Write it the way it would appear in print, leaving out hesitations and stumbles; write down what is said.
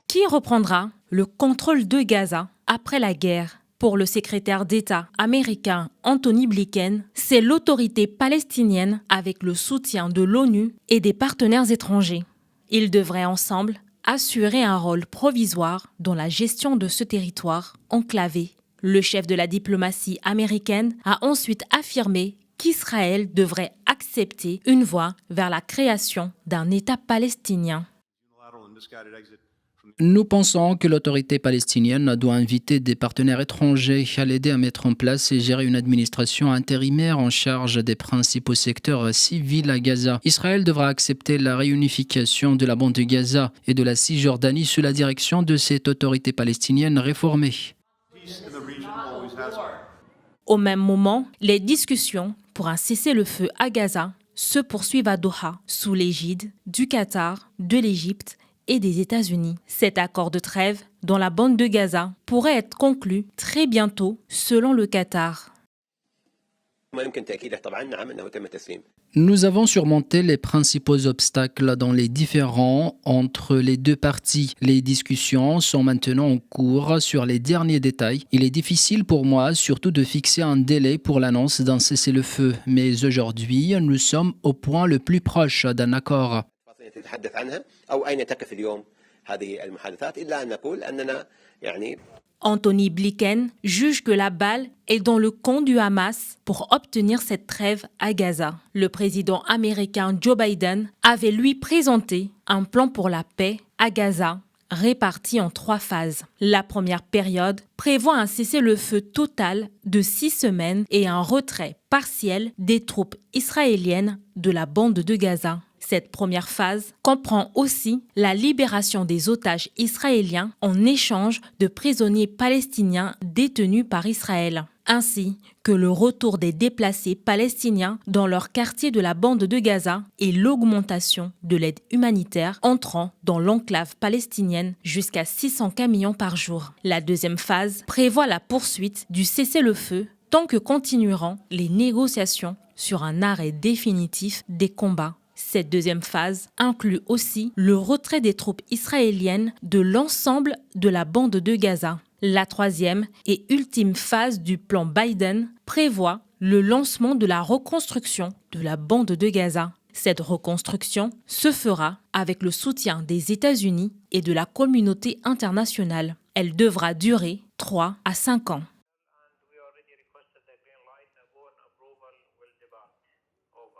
Qui reprendra le contrôle de Gaza après la guerre? Pour le secrétaire d'État américain Antony Blinken, c'est l'autorité palestinienne avec le soutien de l'ONU et des partenaires étrangers. Ils devraient ensemble assurer un rôle provisoire dans la gestion de ce territoire enclavé. Le chef de la diplomatie américaine a ensuite affirmé qu'Israël devrait accepter une voie vers la création d'un État palestinien. Nous pensons que l'autorité palestinienne doit inviter des partenaires étrangers à l'aider à mettre en place et gérer une administration intérimaire en charge des principaux secteurs civils à Gaza. Israël devra accepter la réunification de la bande de Gaza et de la Cisjordanie sous la direction de cette autorité palestinienne réformée. Au même moment, les discussions pour un cessez-le-feu à Gaza se poursuivent à Doha, sous l'égide du Qatar, de l'Égypte et des États-Unis. Cet accord de trêve dans la bande de Gaza pourrait être conclu très bientôt, selon le Qatar. Nous avons surmonté les principaux obstacles dans les différends entre les deux parties. Les discussions sont maintenant en cours sur les derniers détails. Il est difficile pour moi surtout de fixer un délai pour l'annonce d'un cessez-le-feu. Mais aujourd'hui, nous sommes au point le plus proche d'un accord. Antony Blinken juge que la balle est dans le camp du Hamas pour obtenir cette trêve à Gaza. Le président américain Joe Biden avait lui présenté un plan pour la paix à Gaza, réparti en 3 phases. La première période prévoit un cessez-le-feu total de 6 semaines et un retrait partiel des troupes israéliennes de la bande de Gaza. Cette première phase comprend aussi la libération des otages israéliens en échange de prisonniers palestiniens détenus par Israël, ainsi que le retour des déplacés palestiniens dans leur quartier de la bande de Gaza et l'augmentation de l'aide humanitaire entrant dans l'enclave palestinienne jusqu'à 600 camions par jour. La deuxième phase prévoit la poursuite du cessez-le-feu tant que continueront les négociations sur un arrêt définitif des combats. Cette deuxième phase inclut aussi le retrait des troupes israéliennes de l'ensemble de la bande de Gaza. La troisième et ultime phase du plan Biden prévoit le lancement de la reconstruction de la bande de Gaza. Cette reconstruction se fera avec le soutien des États-Unis et de la communauté internationale. Elle devra durer 3 à 5 ans.